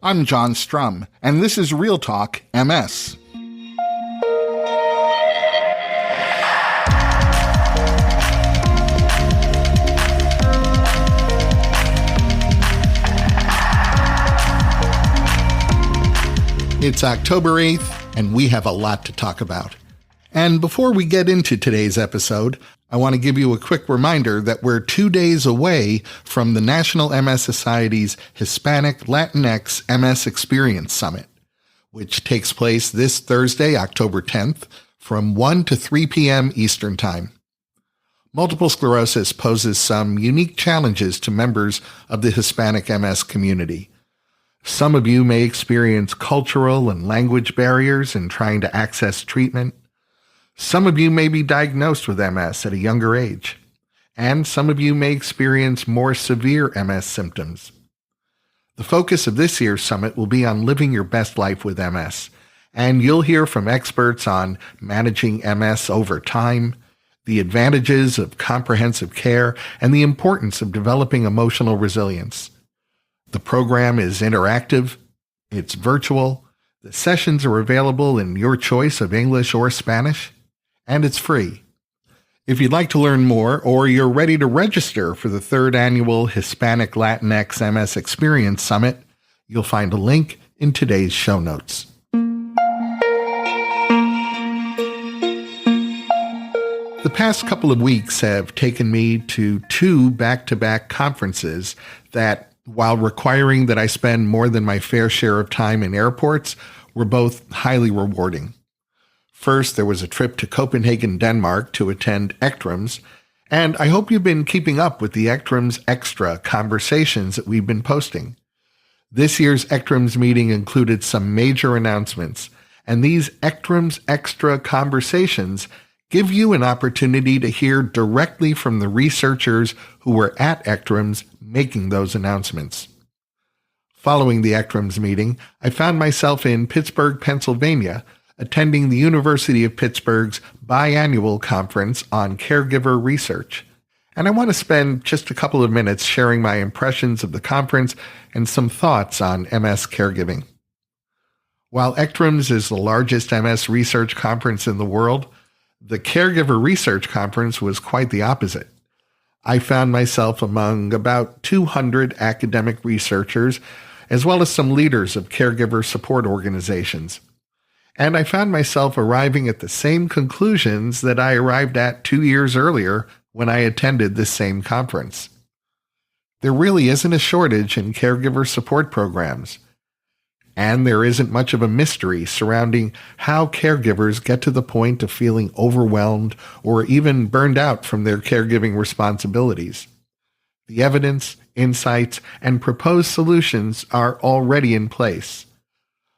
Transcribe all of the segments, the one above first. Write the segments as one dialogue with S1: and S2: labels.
S1: I'm John Strum, and this is RealTalk MS. It's October 8th, and we have a lot to talk about. And before we get into today's episode, I want to give you a quick reminder that we're 2 days away from the National MS Society's Hispanic Latinx MS Experience Summit, which takes place this Thursday, October 10th, from 1 to 3 p.m. Eastern Time. Multiple sclerosis poses some unique challenges to members of the Hispanic MS community. Some of you may experience cultural and language barriers in trying to access treatment. Some of you may be diagnosed with MS at a younger age, and some of you may experience more severe MS symptoms. The focus of this year's summit will be on living your best life with MS, and you'll hear from experts on managing MS over time, the advantages of comprehensive care, and the importance of developing emotional resilience. The program is interactive, it's virtual, the sessions are available in your choice of English or Spanish, and it's free. If you'd like to learn more, or you're ready to register for the 3rd Annual Hispanic Latinx MS Experience Summit, you'll find a link in today's show notes. The past couple of weeks have taken me to 2 back-to-back conferences that, while requiring that I spend more than my fair share of time in airports, were both highly rewarding. First, there was a trip to Copenhagen, Denmark to attend ECTRIMS, and I hope you've been keeping up with the ECTRIMS Extra conversations that we've been posting. This year's ECTRIMS meeting included some major announcements, and these ECTRIMS Extra conversations give you an opportunity to hear directly from the researchers who were at ECTRIMS making those announcements. Following the ECTRIMS meeting, I found myself in Pittsburgh, Pennsylvania, attending the University of Pittsburgh's biannual conference on caregiver research. And I want to spend just a couple of minutes sharing my impressions of the conference and some thoughts on MS caregiving. While ECTRIMS is the largest MS research conference in the world, the Caregiver Research Conference was quite the opposite. I found myself among about 200 academic researchers, as well as some leaders of caregiver support organizations. And I found myself arriving at the same conclusions that I arrived at 2 years earlier when I attended this same conference. There really isn't a shortage in caregiver support programs. And there isn't much of a mystery surrounding how caregivers get to the point of feeling overwhelmed or even burned out from their caregiving responsibilities. The evidence, insights, and proposed solutions are already in place.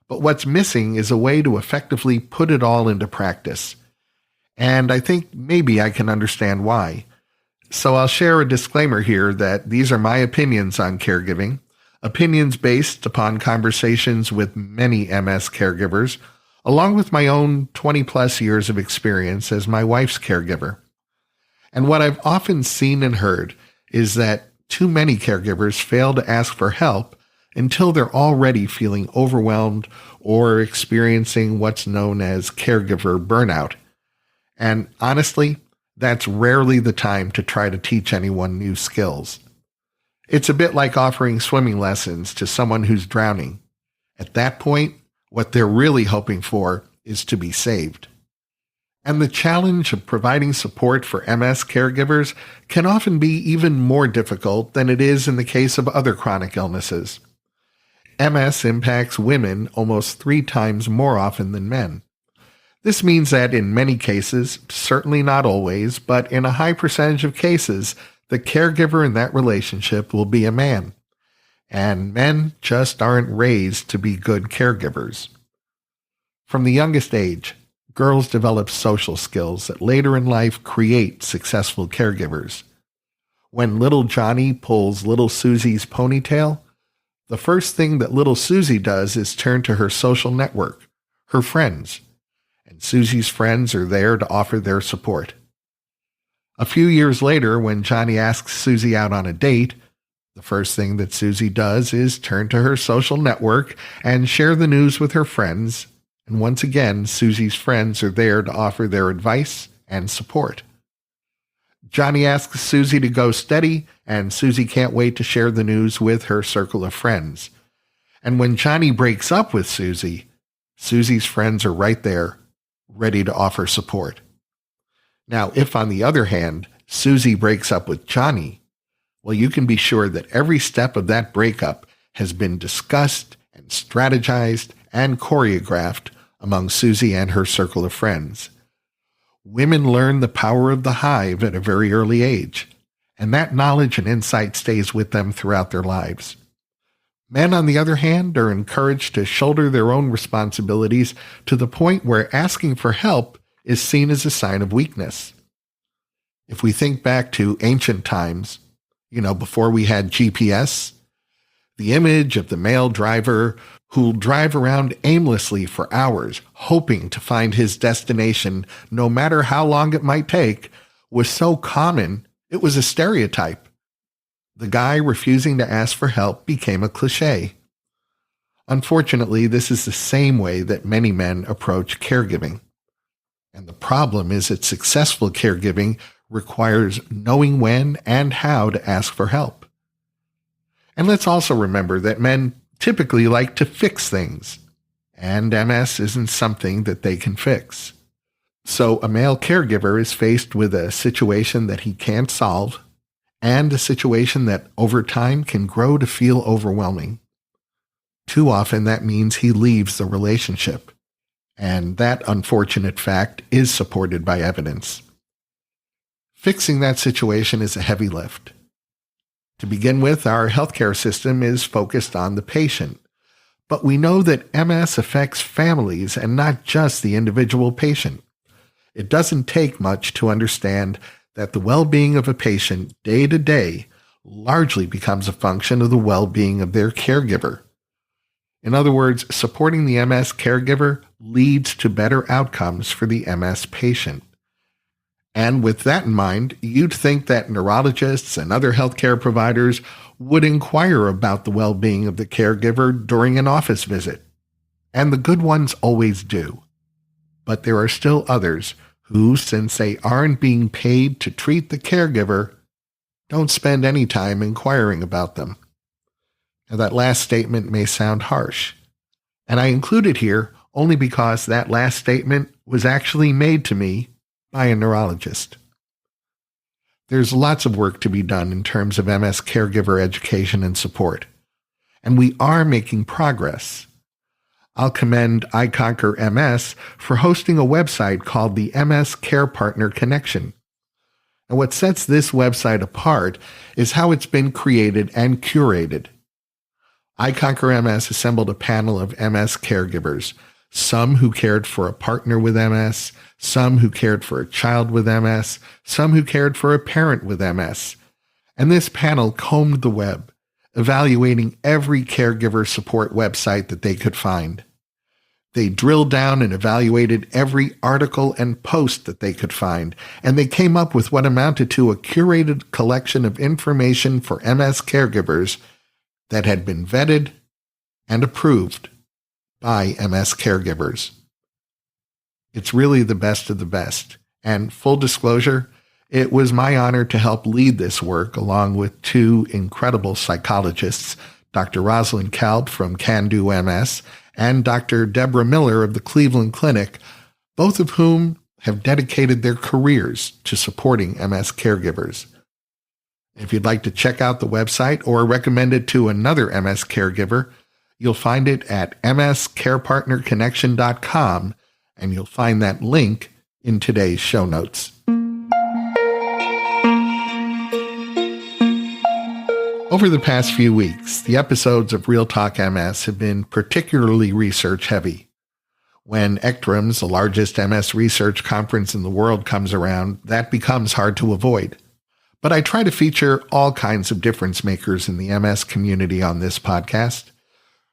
S1: But what's missing is a way to effectively put it all into practice. And I think maybe I can understand why. So I'll share a disclaimer here that these are my opinions on caregiving, opinions based upon conversations with many MS caregivers, along with my own 20-plus years of experience as my wife's caregiver. And what I've often seen and heard is that too many caregivers fail to ask for help until they're already feeling overwhelmed or experiencing what's known as caregiver burnout. And honestly, that's rarely the time to try to teach anyone new skills. It's a bit like offering swimming lessons to someone who's drowning. At that point, what they're really hoping for is to be saved. And the challenge of providing support for MS caregivers can often be even more difficult than it is in the case of other chronic illnesses. MS impacts women almost 3 times more often than men. This means that in many cases, certainly not always, but in a high percentage of cases, the caregiver in that relationship will be a man. And men just aren't raised to be good caregivers. From the youngest age, girls develop social skills that later in life create successful caregivers. When little Johnny pulls little Susie's ponytail, the first thing that little Susie does is turn to her social network, her friends, and Susie's friends are there to offer their support. A few years later, when Johnny asks Susie out on a date, The first thing that Susie does is turn to her social network and share the news with her friends. And once again, Susie's friends are there to offer their advice and support. Johnny asks Susie to go steady, and Susie can't wait to share the news with her circle of friends. And when Johnny breaks up with Susie, Susie's friends are right there, ready to offer support. Now, if on the other hand, Susie breaks up with Johnny, well, you can be sure that every step of that breakup has been discussed and strategized and choreographed among Susie and her circle of friends. Women learn the power of the hive at a very early age, and that knowledge and insight stays with them throughout their lives. Men, on the other hand, are encouraged to shoulder their own responsibilities to the point where asking for help is seen as a sign of weakness. If we think back to ancient times, before we had GPS, the image of the male driver who'll drive around aimlessly for hours, hoping to find his destination, no matter how long it might take, was so common, it was a stereotype. The guy refusing to ask for help became a cliché. Unfortunately, this is the same way that many men approach caregiving. And the problem is that successful caregiving requires knowing when and how to ask for help. And let's also remember that men typically like to fix things, and MS isn't something that they can fix. So a male caregiver is faced with a situation that he can't solve, and a situation that over time can grow to feel overwhelming. Too often that means he leaves the relationship, and that unfortunate fact is supported by evidence. Fixing that situation is a heavy lift. To begin with, our healthcare system is focused on the patient, but we know that MS affects families and not just the individual patient. It doesn't take much to understand that the well-being of a patient day to day largely becomes a function of the well-being of their caregiver. In other words, supporting the MS caregiver leads to better outcomes for the MS patient. And with that in mind, you'd think that neurologists and other healthcare providers would inquire about the well-being of the caregiver during an office visit. And the good ones always do. But there are still others who, since they aren't being paid to treat the caregiver, don't spend any time inquiring about them. Now, that last statement may sound harsh, and I include it here only because that last statement was actually made to me by a neurologist. There's lots of work to be done in terms of MS caregiver education and support, and we are making progress. I'll commend Alinker MS for hosting a website called the MS Care Partner Connection. And what sets this website apart is how it's been created and curated. Alinker MS assembled a panel of MS caregivers, some who cared for a partner with MS, some who cared for a child with MS, some who cared for a parent with MS. And this panel combed the web, evaluating every caregiver support website that they could find. They drilled down and evaluated every article and post that they could find, and they came up with what amounted to a curated collection of information for MS caregivers that had been vetted and approved by MS caregivers. It's really the best of the best, and full disclosure, it was my honor to help lead this work along with two incredible psychologists, Dr. Rosalind Kalb from Can Do MS and Dr. Deborah Miller of the Cleveland Clinic, both of whom have dedicated their careers to supporting MS caregivers. If you'd like to check out the website or recommend it to another MS caregiver, you'll find it at mscarepartnerconnection.com, and you'll find that link in today's show notes. Over the past few weeks, the episodes of RealTalk MS have been particularly research-heavy. When ECTRIMS, the largest MS research conference in the world, comes around, that becomes hard to avoid. But I try to feature all kinds of difference makers in the MS community on this podcast.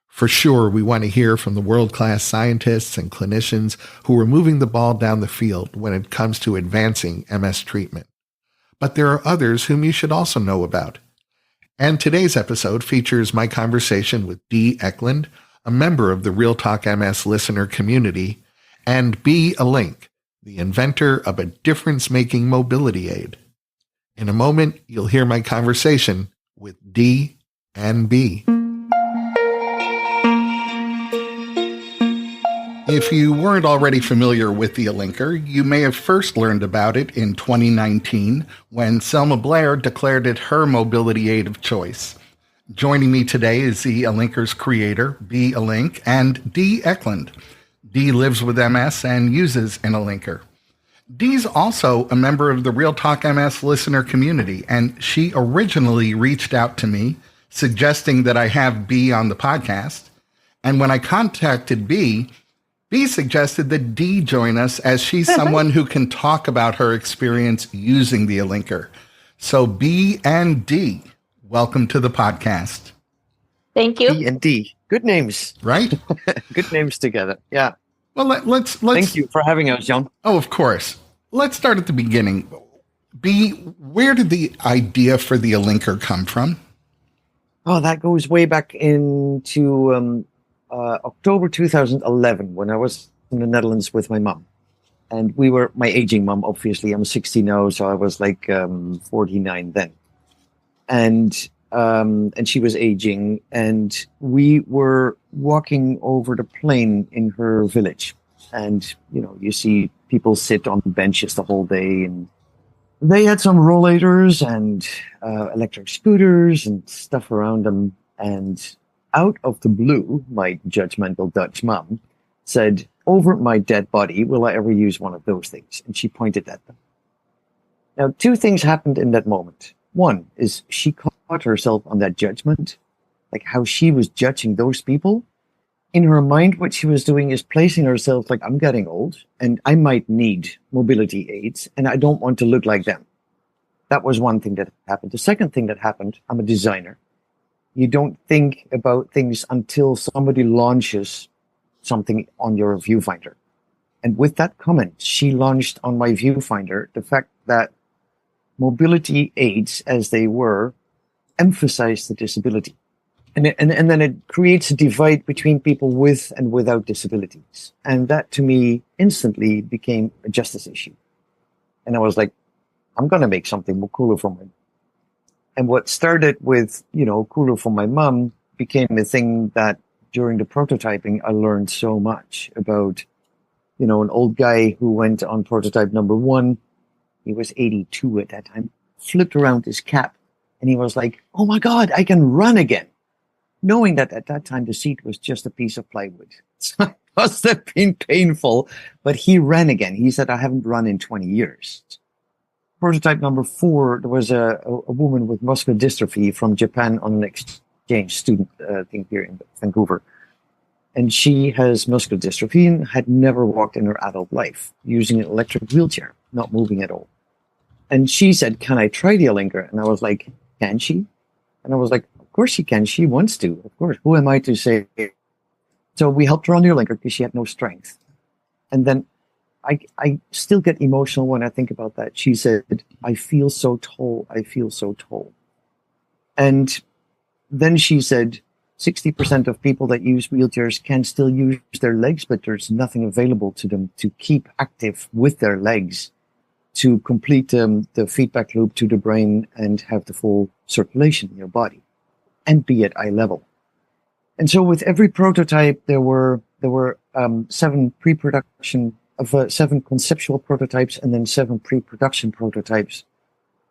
S1: For sure, we want to hear from the world-class scientists and clinicians who are moving the ball down the field when it comes to advancing MS treatment. But there are others whom you should also know about. And today's episode features my conversation with Dee Ecklund, a member of the RealTalk MS listener community, and Alink, the inventor of a difference-making mobility aid. In a moment, you'll hear my conversation with Dee and B. If you weren't already familiar with the Alinker, you may have first learned about it in 2019 when Selma Blair declared it her mobility aid of choice. Joining me today is the Alinker's creator, Alink, and Dee Ecklund. Dee lives with MS and uses an Alinker. Dee's also a member of the RealTalk MS listener community, and she originally reached out to me suggesting that I have B on the podcast. And when I contacted B suggested that Dee join us as she's someone who can talk about her experience using the Alinker. So B and Dee, welcome to the podcast.
S2: Thank you.
S3: B and D. Good names.
S1: Right?
S3: Good names together. Yeah.
S1: Well, let's.
S3: Thank you for having us, John.
S1: Oh, of course. Let's start at the beginning. B, where did the idea for the Alinker come from?
S3: Oh, that goes way back into October 2011 when I was in the Netherlands with my mom. And we were, my aging mom, obviously. I'm 60 now, so I was like 49 then. And she was aging, and we were walking over the plain in her village. And, you know, you see people sit on benches the whole day, and they had some rollators and electric scooters and stuff around them. And out of the blue, my judgmental Dutch mom said, "Over my dead body, will I ever use one of those things?" And she pointed at them. Now, two things happened in that moment. One is she caught herself on that judgment, like how she was judging those people. In her mind, what she was doing is placing herself like, I'm getting old and I might need mobility aids and I don't want to look like them. That was one thing that happened. The second thing that happened, I'm a designer. You don't think about things until somebody launches something on your viewfinder. And with that comment, she launched on my viewfinder the fact that mobility aids, as they were, emphasize the disability. And then it creates a divide between people with and without disabilities. And that, to me, instantly became a justice issue. And I was like, I'm going to make something more cooler for me. And what started with, you know, cooler for my mom became a thing that during the prototyping, I learned so much about, you know, an old guy who went on prototype number 1. He was 82 at that time, flipped around his cap, and he was like, "Oh my God, I can run again." Knowing that at that time, the seat was just a piece of plywood. So it must have been painful, but he ran again. He said, "I haven't run in 20 years. Prototype number 4, there was a woman with muscular dystrophy from Japan on an exchange student thing here in Vancouver. And she has muscular dystrophy and had never walked in her adult life, using an electric wheelchair, not moving at all. And she said, "Can I try the Alinker?" And I was like, "Can she?" And I was like, "Of course she can. She wants to. Of course. Who am I to say?" So we helped her on the Alinker because she had no strength. And then I still get emotional when I think about that. She said, "I feel so tall. I feel so tall." And then she said, 60% of people that use wheelchairs can still use their legs, but there's nothing available to them to keep active with their legs to complete the feedback loop to the brain and have the full circulation in your body and be at eye level. And so with every prototype, there were 7 conceptual prototypes and then 7 pre-production prototypes.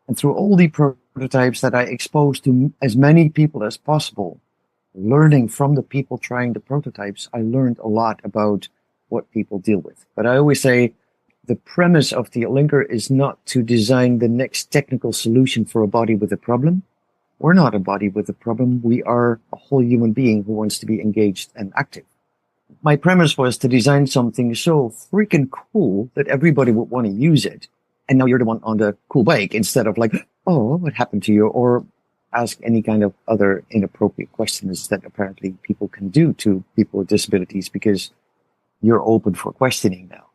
S3: And through all the prototypes that I exposed to as many people as possible, learning from the people trying the prototypes, I learned a lot about what people deal with. But I always say the premise of the Alinker is not to design the next technical solution for a body with a problem. We're not a body with a problem. We are a whole human being who wants to be engaged and active. My premise was to design something so freaking cool that everybody would want to use it. And now you're the one on the cool bike instead of like, "Oh, what happened to you?" Or ask any kind of other inappropriate questions that apparently people can do to people with disabilities because you're open for questioning now,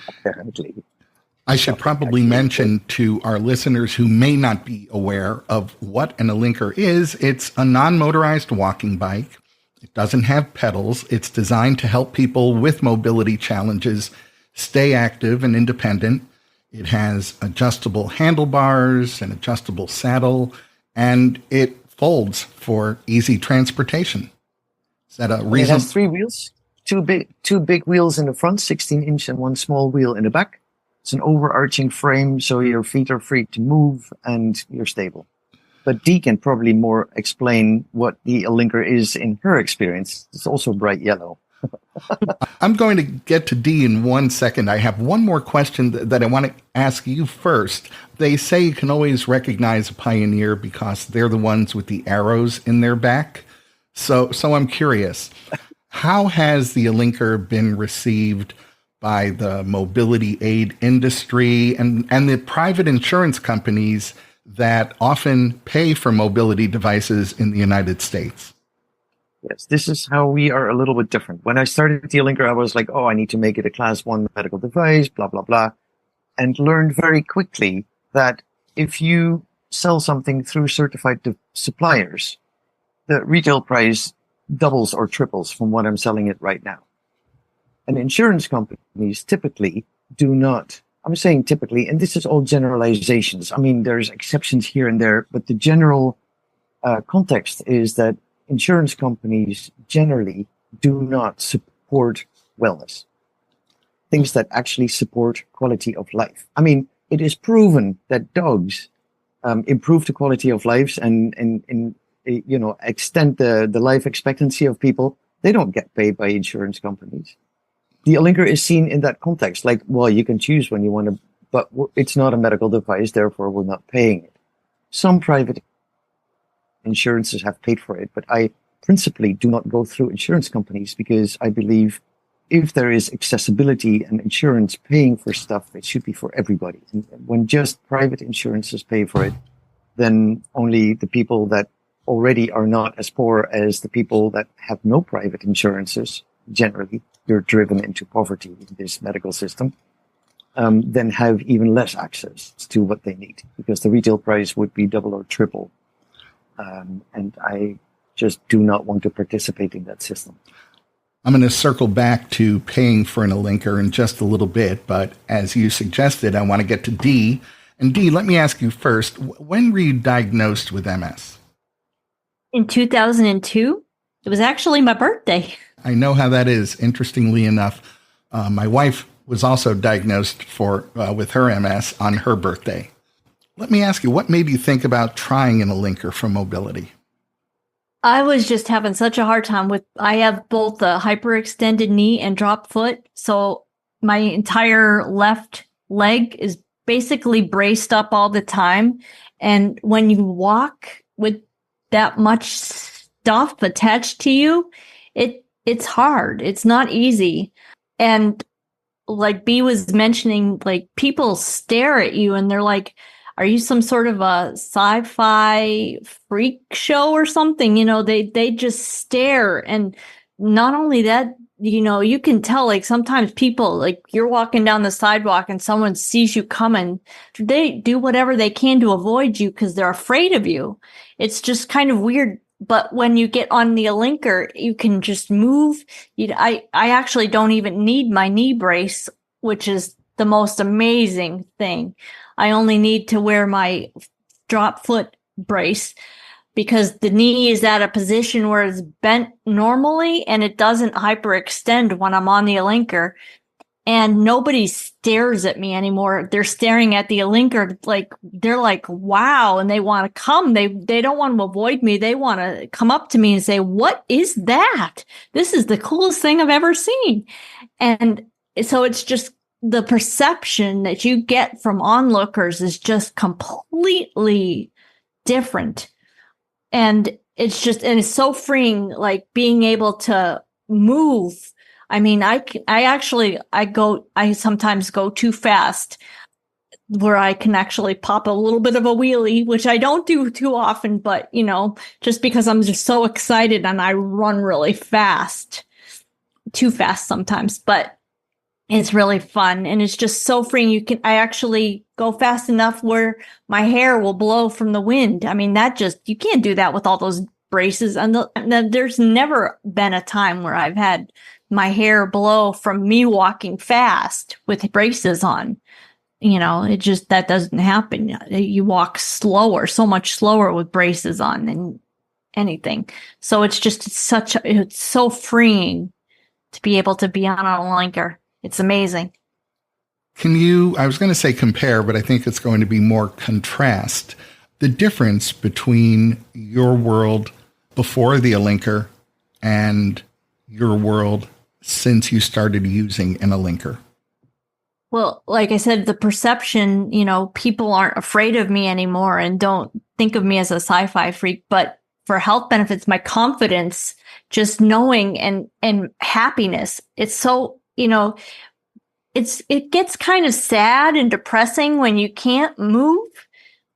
S3: apparently.
S1: I should probably mention to our listeners who may not be aware of what an Alinker is, it's a non-motorized walking bike. It doesn't have pedals. It's designed to help people with mobility challenges stay active and independent. It has adjustable handlebars, an adjustable saddle, and it folds for easy transportation. Is that a reason?
S3: It has 3 wheels, two big wheels in the front, 16-inch, and 1 small wheel in the back. It's an overarching frame, so your feet are free to move and you're stable. But Dee can probably more explain what the Alinker is in her experience. It's also bright yellow.
S1: I'm going to get to Dee in 1 second. I have one more question that I want to ask you first. They say you can always recognize a pioneer because they're the ones with the arrows in their back. So I'm curious, how has the Alinker been received by the mobility aid industry and the private insurance companies that often pay for mobility devices in the United States?
S3: Yes, this is how we are a little bit different. When I started the Alinker, I was like, oh, I need to make it a class 1 medical device, blah, blah, blah, and learned very quickly that if you sell something through certified suppliers, the retail price doubles or triples from what I'm selling it right now. And insurance companies typically do not, I'm saying typically, and this is all generalizations. I mean, there's exceptions here and there, but the general context is that insurance companies generally do not support wellness, things that actually support quality of life. I mean, it is proven that dogs improve the quality of lives and extend the life expectancy of people. They don't get paid by insurance companies. The Alinker is seen in that context, like, well, you can choose when you want to, but it's not a medical device, therefore we're not paying it. Some private insurances have paid for it, but I principally do not go through insurance companies because I believe if there is accessibility and insurance paying for stuff, it should be for everybody. And when just private insurances pay for it, then only the people that already are not as poor as the people that have no private insurances, generally, you're driven into poverty in this medical system, then have even less access to what they need because the retail price would be double or triple. And I just do not want to participate in that system.
S1: I'm going to circle back to paying for an Alinker in just a little bit, but as you suggested, I want to get to Dee. And Dee, let me ask you first, when were you diagnosed with MS?
S2: In 2002. It was actually my birthday.
S1: I know how that is. Interestingly enough, my wife was also diagnosed with her MS on her birthday. Let me ask you, what made you think about trying an Alinker for mobility?
S2: I was just having such a hard time I have both a hyperextended knee and drop foot. So my entire left leg is basically braced up all the time. And when you walk with that much stuff attached to you, it's hard. It's not easy. And like B was mentioning, like people stare at you and they're like, are you some sort of a sci-fi freak show or something? They just stare. And not only that, you can tell, like sometimes people, like you're walking down the sidewalk and someone sees you coming. They do whatever they can to avoid you because they're afraid of you. It's just kind of weird. But when you get on the Alinker, you can just move. I actually don't even need my knee brace, which is the most amazing thing. I only need to wear my drop foot brace because the knee is at a position where it's bent normally and it doesn't hyperextend when I'm on the Alinker. And nobody stares at me anymore. They're staring at the Alinker like they're like, wow, and they want to come. They don't want to avoid me. They want to come up to me and say, what is that? This is the coolest thing I've ever seen. And so it's just the perception that you get from onlookers is just completely different. And it's so freeing, like being able to move. I mean, I sometimes go too fast where I can actually pop a little bit of a wheelie, which I don't do too often, but just because I'm just so excited and I run really fast, too fast sometimes. But It's really fun, and it's just so freeing. I actually go fast enough where my hair will blow from the wind. I mean, you can't do that with all those braces. And there's never been a time where I've had my hair blow from me walking fast with braces on. That doesn't happen. You walk slower, so much slower with braces on than anything. So it's so freeing to be able to be on a Alinker. It's amazing.
S1: I was going to say compare, but I think it's going to be more contrast the difference between your world before the Alinker and your world since you started using an Alinker.
S2: Well, like I said, the perception, people aren't afraid of me anymore and don't think of me as a sci-fi freak, but for health benefits, my confidence, just knowing and happiness, it's so, it gets kind of sad and depressing when you can't move,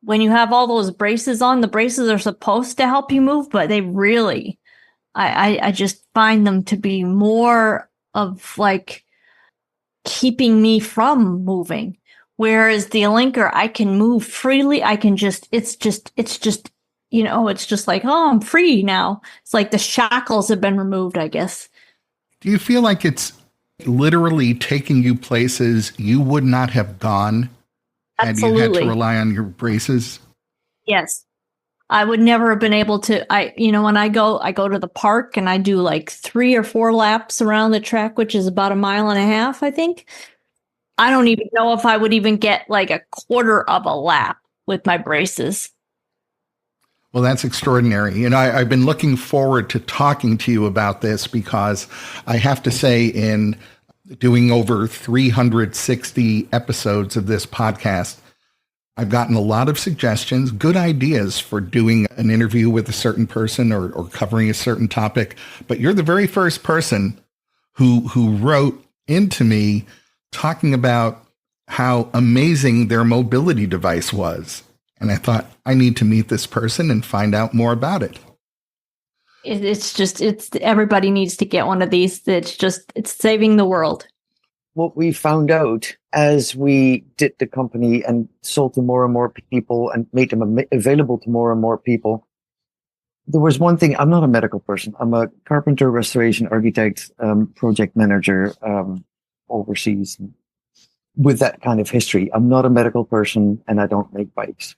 S2: when you have all those braces on. The braces are supposed to help you move, but they really, I just find them to be more of like keeping me from moving. Whereas the Alinker, I can move freely. I can it's just like, oh, I'm free now. It's like the shackles have been removed, I guess.
S1: Do you feel like it's literally taking you places you would not have gone had you had to rely on your braces?
S2: Yes. I would never have been able to. When I go to the park and I do like 3 or 4 laps around the track, which is about 1.5 miles, I think. I don't even know if I would even get like a quarter of a lap with my braces.
S1: Well, that's extraordinary. I've been looking forward to talking to you about this because I have to say, in doing over 360 episodes of this podcast, I've gotten a lot of suggestions, good ideas for doing an interview with a certain person or covering a certain topic. But you're the very first person who wrote into me talking about how amazing their mobility device was. And I thought, I need to meet this person and find out more about it.
S2: Everybody needs to get one of these. It's saving the world.
S3: What we found out as we did the company and sold to more and more people and made them available to more and more people, there was one thing. I'm not a medical person. I'm a carpenter, restoration architect, project manager overseas with that kind of history. I'm not a medical person and I don't make bikes.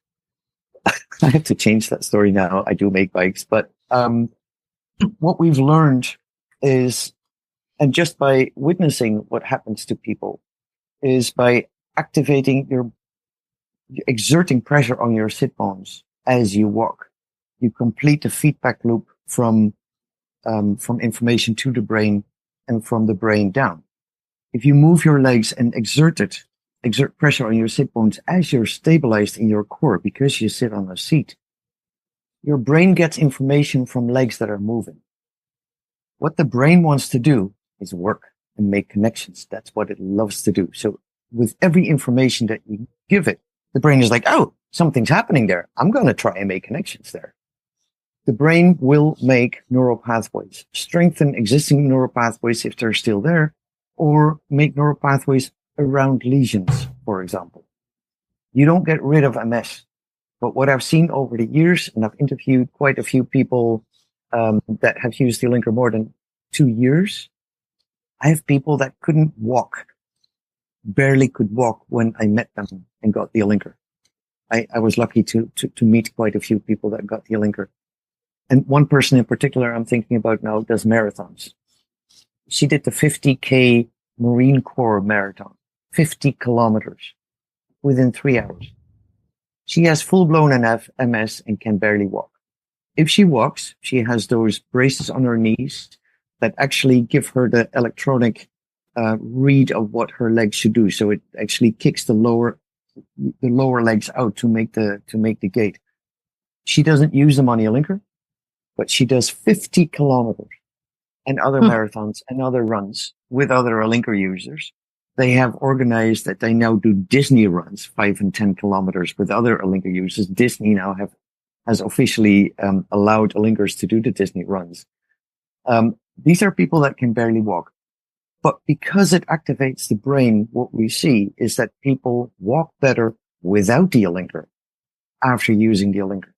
S3: I have to change that story now. I do make bikes, but what we've learned is, and just by witnessing what happens to people, is by exerting pressure on your sit bones as you walk, you complete the feedback loop from information to the brain and from the brain down. If you move your legs and exert pressure on your sit bones as you're stabilized in your core because you sit on a seat, your brain gets information from legs that are moving. What the brain wants to do is work and make connections. That's what it loves to do. So with every information that you give it, the brain is like, oh, something's happening there. I'm going to try and make connections there. The brain will make neural pathways, strengthen existing neural pathways if they're still there, or make neural pathways around lesions, for example. You don't get rid of MS. But what I've seen over the years, and I've interviewed quite a few people that have used the Alinker more than 2 years, I have people that couldn't walk, barely could walk when I met them and got the Alinker. I was lucky to meet quite a few people that got the Alinker. And one person in particular I'm thinking about now does marathons. She did the 50K Marine Corps marathon, 50 kilometers within 3 hours. She has full-blown MS and can barely walk. If she walks, she has those braces on her knees that actually give her the electronic read of what her legs should do. So it actually kicks the lower legs out to make the gait. She doesn't use them on the Alinker, but she does 50 kilometers and other marathons and other runs with other Alinker users. They have organized that they now do Disney runs, 5 and 10 kilometers with other Alinker users. Disney now has officially allowed Alinkers to do the Disney runs. These are people that can barely walk. But because it activates the brain, what we see is that people walk better without the Alinker after using the Alinker.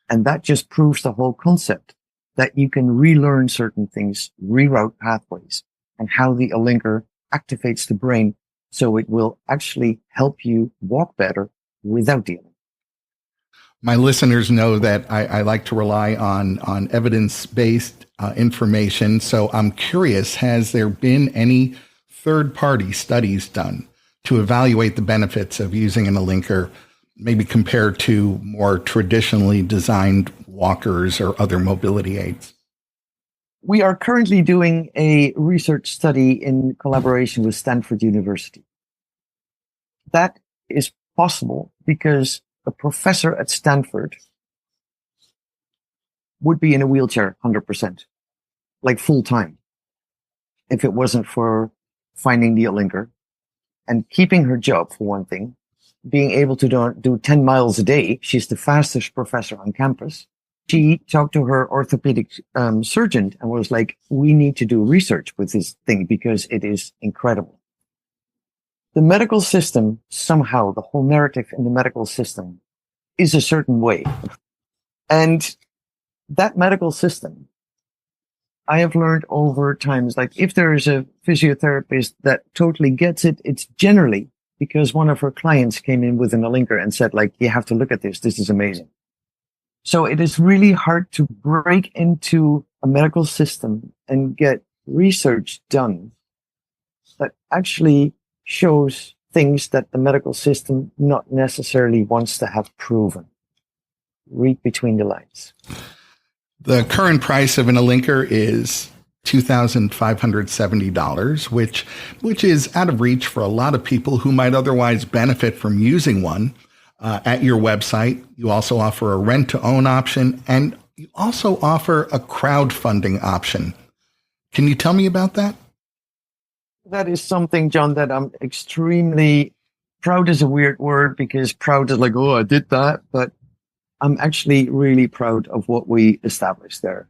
S3: And that just proves the whole concept that you can relearn certain things, reroute pathways, and how the Alinker activates the brain so it will actually help you walk better without the Alinker.
S1: My listeners know that I like to rely on evidence-based information. So I'm curious, has there been any third-party studies done to evaluate the benefits of using an Alinker, maybe compared to more traditionally designed walkers or other mobility aids?
S3: We are currently doing a research study in collaboration with Stanford University. That is possible because a professor at Stanford would be in a wheelchair 100%, like full time, if it wasn't for finding the Alinker and keeping her job, for one thing, being able to do 10 miles a day. She's the fastest professor on campus. She talked to her orthopedic surgeon and was like, we need to do research with this thing because it is incredible. The medical system, somehow, the whole narrative in the medical system is a certain way. And that medical system, I have learned over times, like if there is a physiotherapist that totally gets it, it's generally because one of her clients came in with an Alinker and said, like, you have to look at this. This is amazing. So it is really hard to break into a medical system and get research done that actually shows things that the medical system not necessarily wants to have proven. Read between the lines.
S1: The current price of an Alinker is $2,570, which is out of reach for a lot of people who might otherwise benefit from using one. At your website, you also offer a rent-to-own option, and you also offer a crowdfunding option. Can you tell me about that?
S3: That is something, John, that I'm extremely proud is a weird word because proud is like, oh, I did that. But I'm actually really proud of what we established there.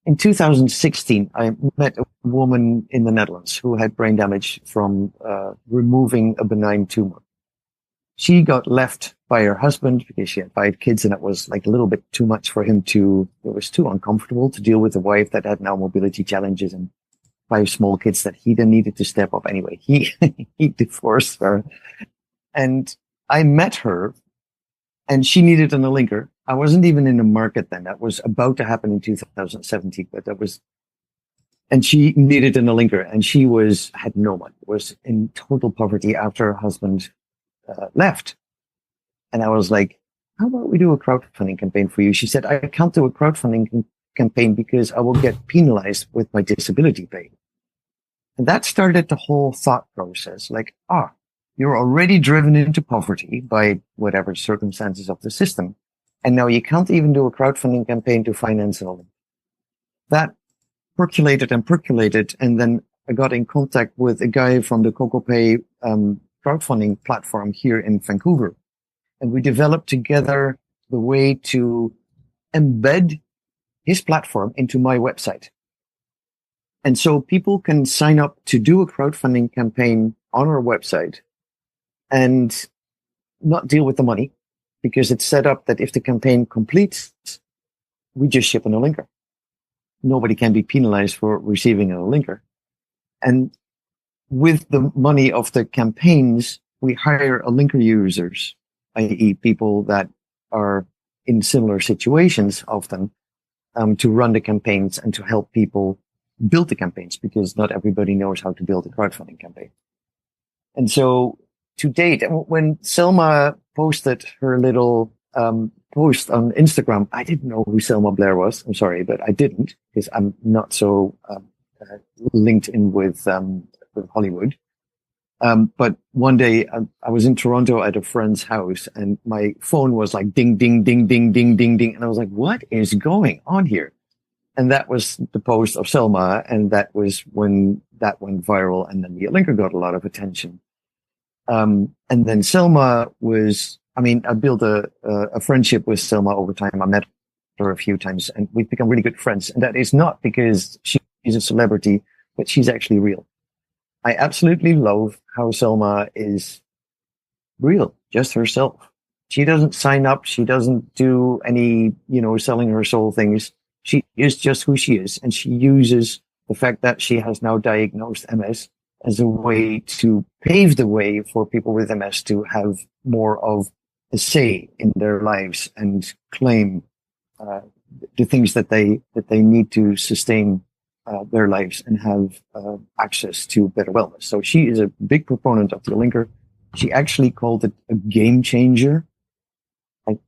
S3: In 2016, I met a woman in the Netherlands who had brain damage from removing a benign tumor. She got left by her husband because she had 5 kids and it was like a little bit too much for him it was too uncomfortable to deal with a wife that had now mobility challenges and 5 small kids that he then needed to step up. Anyway, he divorced her and I met her and she needed an Alinker. I wasn't even in the market then. That was about to happen in 2017, but and she needed an Alinker and she had no money, was in total poverty after her husband left. And I was like, how about we do a crowdfunding campaign for you? She said, I can't do a crowdfunding campaign because I will get penalized with my disability pay. And that started the whole thought process. Like, you're already driven into poverty by whatever circumstances of the system. And now you can't even do a crowdfunding campaign to finance an Alinker. That percolated. And then I got in contact with a guy from the CocoPay crowdfunding platform here in Vancouver. And we developed together the way to embed his platform into my website. And so people can sign up to do a crowdfunding campaign on our website and not deal with the money because it's set up that if the campaign completes, we just ship an Alinker. Nobody can be penalized for receiving an Alinker. And with the money of the campaigns, we hire Alinker users, i.e. people that are in similar situations often, to run the campaigns and to help people build the campaigns because not everybody knows how to build a crowdfunding campaign. And so to date, when Selma posted her little post on Instagram, I didn't know who Selma Blair was. I'm sorry, but I didn't because I'm not so linked in with Hollywood. But one day I was in Toronto at a friend's house and my phone was like ding, ding, ding, ding, ding, ding, ding. And I was like, what is going on here? And that was the post of Selma. And that was when that went viral. And then the Alinker got a lot of attention. And then Selma I built a friendship with Selma over time. I met her a few times, and we've become really good friends. And that is not because she's a celebrity, but she's actually real. I absolutely love how Selma is real, just herself. She doesn't sign up. She doesn't do any, selling her soul things. She is just who she is. And she uses the fact that she has now diagnosed MS as a way to pave the way for people with MS to have more of a say in their lives and claim the things that they need to sustain their lives and have access to better wellness. So she is a big proponent of the Alinker. She actually called it a game changer.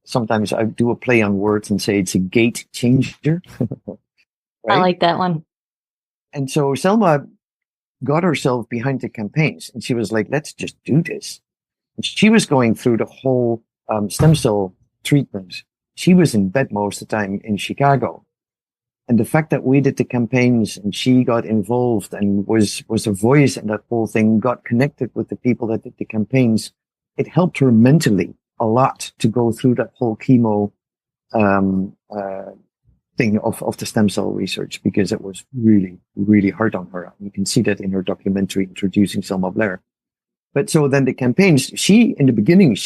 S3: Sometimes I do a play on words and say it's a gate changer. Right?
S2: I like that one.
S3: And so Selma got herself behind the campaigns, and she was like, let's just do this. And she was going through the whole stem cell treatment. She was in bed most of the time in Chicago. And the fact that we did the campaigns and she got involved and was a voice in that whole thing, got connected with the people that did the campaigns, it helped her mentally a lot to go through that whole chemo thing of the stem cell research, because it was really, really hard on her. You can see that in her documentary introducing Selma Blair. But so then the campaigns, in the beginning,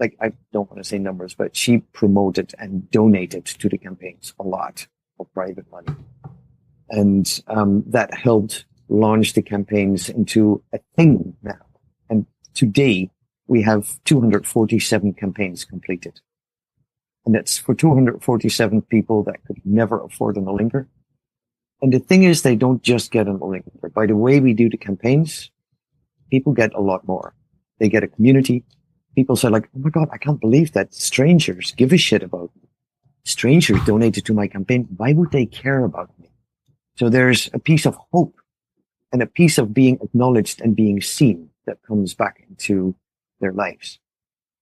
S3: I don't want to say numbers, but she promoted and donated to the campaigns a lot of private money. And that helped launch the campaigns into a thing now. And today we have 247 campaigns completed. And that's for 247 people that could never afford an Alinker. And the thing is, they don't just get an Alinker. By the way we do the campaigns, people get a lot more. They get a community. People say like, oh my God, I can't believe that strangers give a shit about me. Strangers donated to my campaign. Why would they care about me? So there's a piece of hope and a piece of being acknowledged and being seen that comes back into their lives.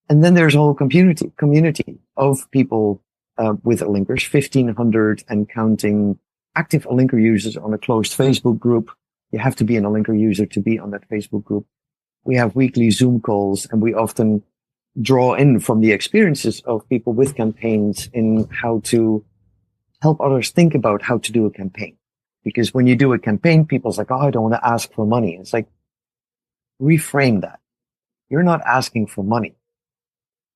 S3: And then there's a whole community of people with Alinkers, 1,500 and counting active Alinker users on a closed Facebook group. You have to be an Alinker user to be on that Facebook group. We have weekly Zoom calls, and we often draw in from the experiences of people with campaigns in how to help others think about how to do a campaign. Because when you do a campaign, people's like, oh, I don't want to ask for money. It's like, reframe that. You're not asking for money.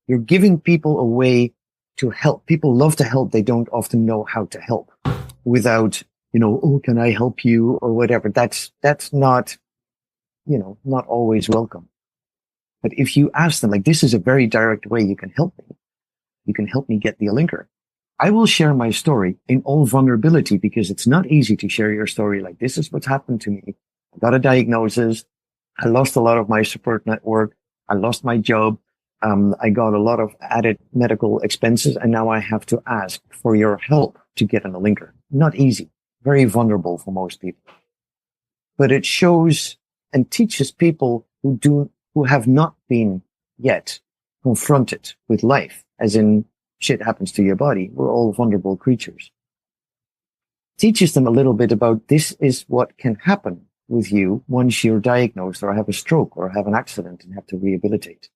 S3: You're giving people a way to help. People love to help. They don't often know how to help without, oh, can I help you or whatever. That's not, not always welcome. But if you ask them, like, this is a very direct way you can help me. You can help me get the Alinker. I will share my story in all vulnerability, because it's not easy to share your story. Like, this is what's happened to me. I got a diagnosis. I lost a lot of my support network. I lost my job. I got a lot of added medical expenses, and now I have to ask for your help to get an Alinker. Not easy. Very vulnerable for most people. But it shows and teaches people who have not been yet confronted with life, as in shit happens to your body. We're all vulnerable creatures. Teaches them a little bit about this is what can happen with you once you're diagnosed or have a stroke or have an accident and have to rehabilitate.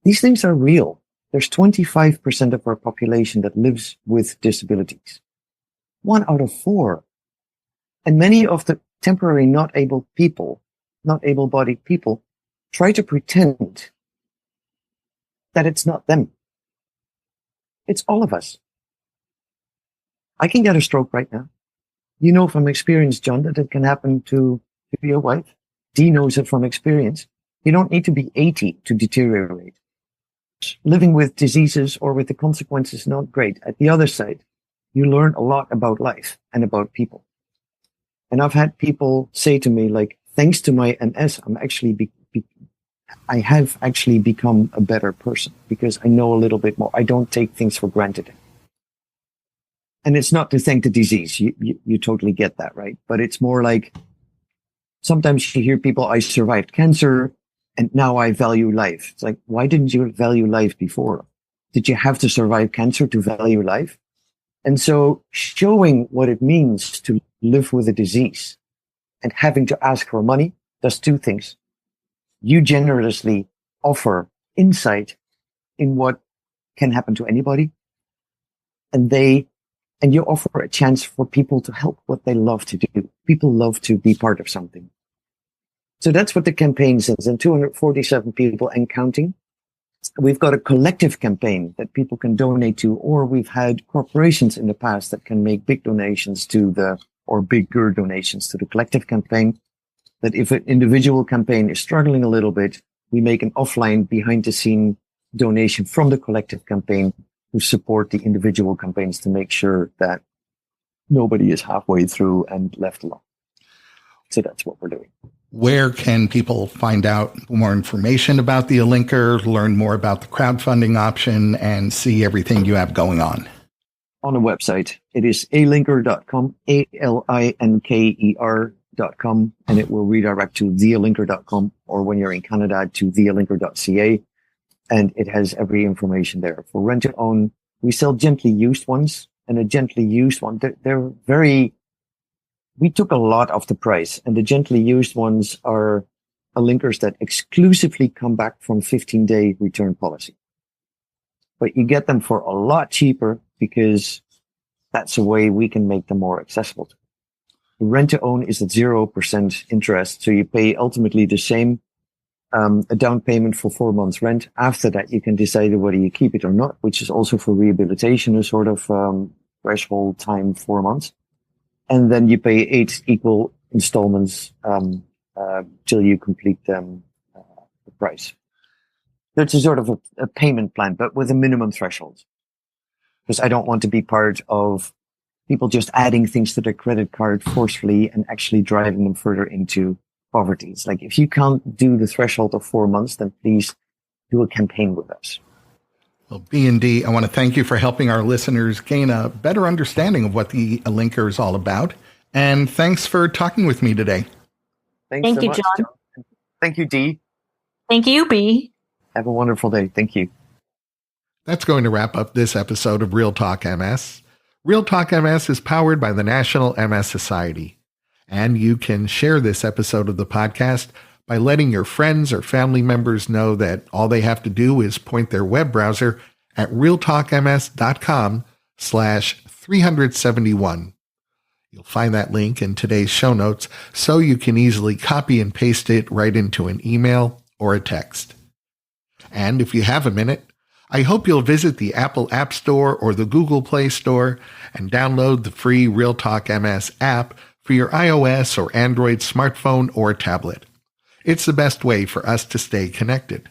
S3: These things are real. There's 25% of our population that lives with disabilities. 1 out of 4. And many of the temporary not able-bodied people try to pretend that it's not them. It's all of us. I can get a stroke right now. You know from experience, John, that it can happen to your wife. Dee knows it from experience. You don't need to be 80 to deteriorate. Living with diseases or with the consequences is not great. At the other side, you learn a lot about life and about people. And I've had people say to me, like, thanks to my MS, I have actually become a better person because I know a little bit more. I don't take things for granted. And it's not to thank the disease. You totally get that, right? But it's more like sometimes you hear people, I survived cancer and now I value life. It's like, why didn't you value life before? Did you have to survive cancer to value life? And so showing what it means to live with a disease and having to ask for money does two things. You generously offer insight in what can happen to anybody, and they And you offer a chance for people to help what they love to do. People love to be part of something. So that's what the campaign says. And 247 people and counting. We've got a collective campaign that people can donate to, or we've had corporations in the past that can make big donations or bigger donations to the collective campaign. That if an individual campaign is struggling a little bit, we make an offline behind the scene donation from the collective campaign to support the individual campaigns to make sure that nobody is halfway through and left alone. So that's what we're doing.
S1: Where can people find out more information about the Alinker, learn more about the crowdfunding option, and see everything you have going on?
S3: On a website. It is alinker.com, alinker.com, and it will redirect to thealinker.com, or when you're in Canada, to thealinker.ca. And it has every information there. For rent to own, we sell gently used ones, and a gently used one, they're very, we took a lot off the price, and the gently used ones are Alinkers that exclusively come back from 15-day return policy. But you get them for a lot cheaper because that's a way we can make them more accessible. Rent to own is at 0% interest. So you pay ultimately the same, a down payment for 4 months rent. After that, you can decide whether you keep it or not, which is also for rehabilitation, a sort of, threshold time, 4 months. And then you pay 8 equal installments, till you complete, the price. So it's a sort of a payment plan, but with a minimum threshold. Because I don't want to be part of people just adding things to their credit card forcefully and actually driving them further into poverty. It's like, if you can't do the threshold of 4 months, then please do a campaign with us.
S1: Well, B&D, I want to thank you for helping our listeners gain a better understanding of what the Alinker is all about. And thanks for talking with me today.
S3: Thanks
S2: Thank
S3: so
S2: you,
S3: much,
S2: John.
S3: Thank you, Dee.
S2: Thank you, B.
S3: Have a wonderful day. Thank you.
S1: That's going to wrap up this episode of Real Talk MS. Real Talk MS is powered by the National MS Society. And you can share this episode of the podcast by letting your friends or family members know that all they have to do is point their web browser at realtalkms.com/371. You'll find that link in today's show notes so you can easily copy and paste it right into an email or a text. And if you have a minute, I hope you'll visit the Apple App Store or the Google Play Store and download the free Real Talk MS app for your iOS or Android smartphone or tablet. It's the best way for us to stay connected.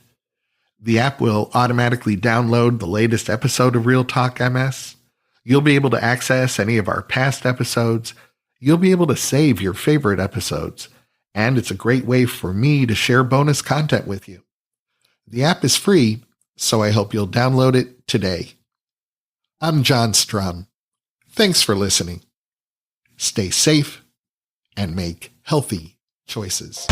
S1: The app will automatically download the latest episode of Real Talk MS. You'll be able to access any of our past episodes. You'll be able to save your favorite episodes. And it's a great way for me to share bonus content with you. The app is free, so I hope you'll download it today. I'm John Strum. Thanks for listening. Stay safe and make healthy choices.